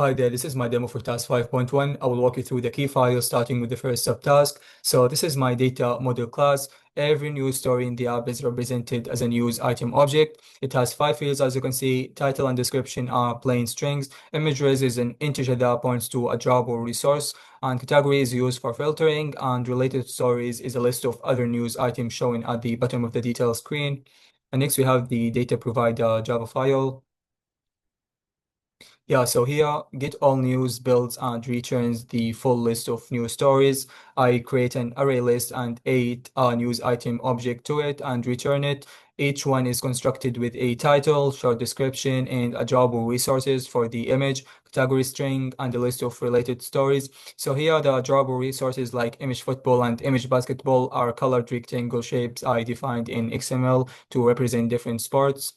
Hi there, this is my demo for task 5.1. I will walk you through the key files starting with the first subtask. So this is my data model class. Every news story in the app is represented as a news item object. It has 5 fields, as you can see. Title and description are plain strings. Images is an integer that points to a job or resource. And category is used for filtering. And related stories is a list of other news items shown at the bottom of the detail screen. And next we have the data provider Java file. Yeah, so here get all news builds and returns the full list of news stories. I create an array list and add a news item object to it and return it. Each one is constructed with a title, short description, and a job or resources for the image, category string, and a list of related stories. So here the job or resources like image football and image basketball are colored rectangle shapes I defined in XML to represent different sports.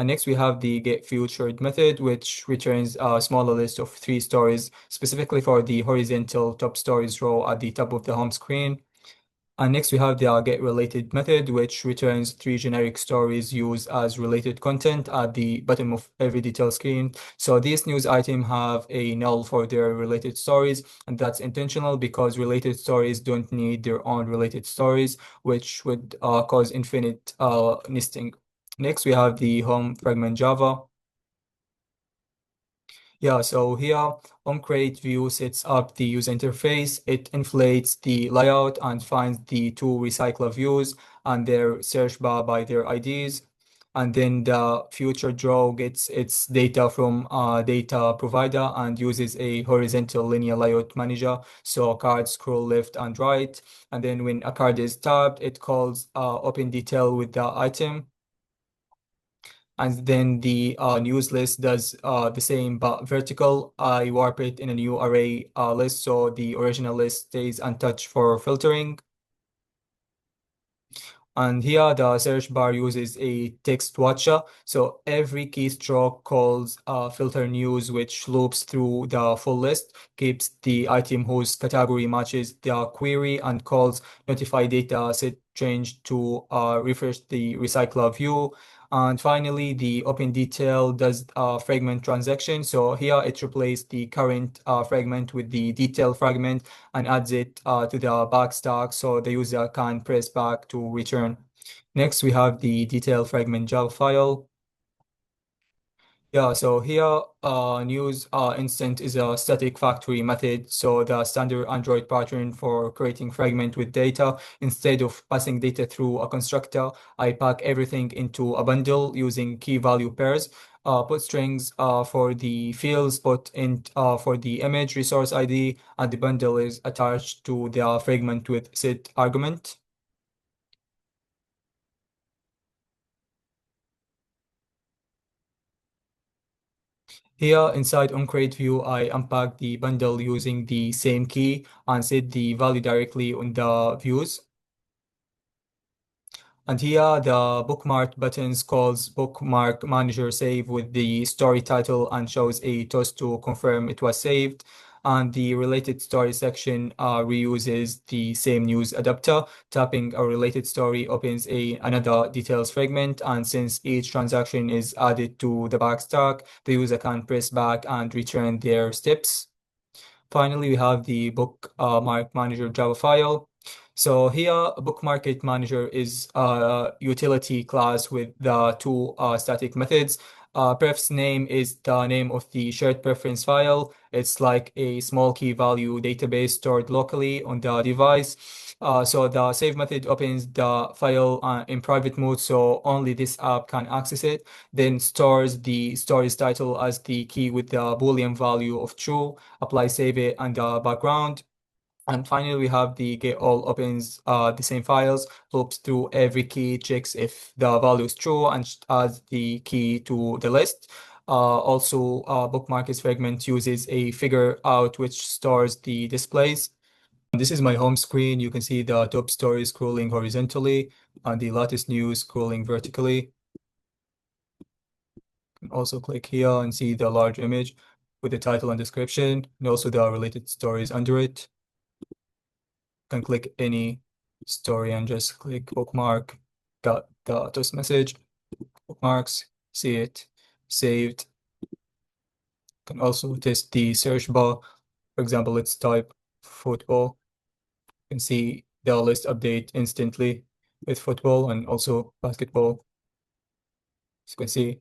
And next we have the getFeatured method, which returns a smaller list of 3 stories, specifically for the horizontal top stories row at the top of the home screen. And next we have the getRelated method, which returns 3 generic stories used as related content at the bottom of every detail screen. So these news items have a null for their related stories, and that's intentional because related stories don't need their own related stories, which would cause infinite nesting. Next, we have the home fragment Java. Yeah, so here onCreate view sets up the user interface. It inflates the layout and finds the 2 recycler views and their search bar by their IDs. And then the future draw gets its data from a data provider and uses a horizontal linear layout manager. So cards scroll left and right. And then when a card is tabbed, it calls open detail with the item. And then the news list does the same but vertical. I warp it in a new array list so the original list stays untouched for filtering. And here the search bar uses a text watcher. So every keystroke calls filter news, which loops through the full list, keeps the item whose category matches the query, and calls notify data set change to refresh the recycler view. And finally, the open detail does fragment transaction. So here it replaces the current fragment with the detail fragment and adds it to the backstack so the user can press back to return. Next, we have the detail fragment Java file. Yeah, so here news instant is a static factory method. So the standard Android pattern for creating fragment with data, instead of passing data through a constructor, I pack everything into a bundle using key value pairs. Put strings for the fields, put in for the image resource ID, and the bundle is attached to the fragment with set argument. Here inside onCreate view, I unpack the bundle using the same key and set the value directly on the views. And here the bookmark buttons calls bookmark manager save with the story title and shows a toast to confirm it was saved. And the related story section reuses the same news adapter. Tapping a related story opens another details fragment. And since each transaction is added to the backstack, the user can press back and return their steps. Finally, we have the bookmark manager Java file. So here, bookmark manager is a utility class with the 2 static methods. Pref's name is the name of the shared preference file. It's like a small key value database stored locally on the device. So the save method opens the file in private mode, so only this app can access it. Then stores the story's title as the key with the Boolean value of true. Apply save it and the background. And finally, we have the get all opens the same files, loops through every key, checks if the value is true, and adds the key to the list. Also, bookmarks fragment uses a figure out which stores the displays. This is my home screen. You can see the top story scrolling horizontally and the latest news scrolling vertically. You can also click here and see the large image with the title and description, and also the related stories under it. Can click any story and just click bookmark, got the toast message, bookmarks, see it, saved, Can also test the search bar. For example, let's type football. You can see the list update instantly with football and also basketball. As you can see,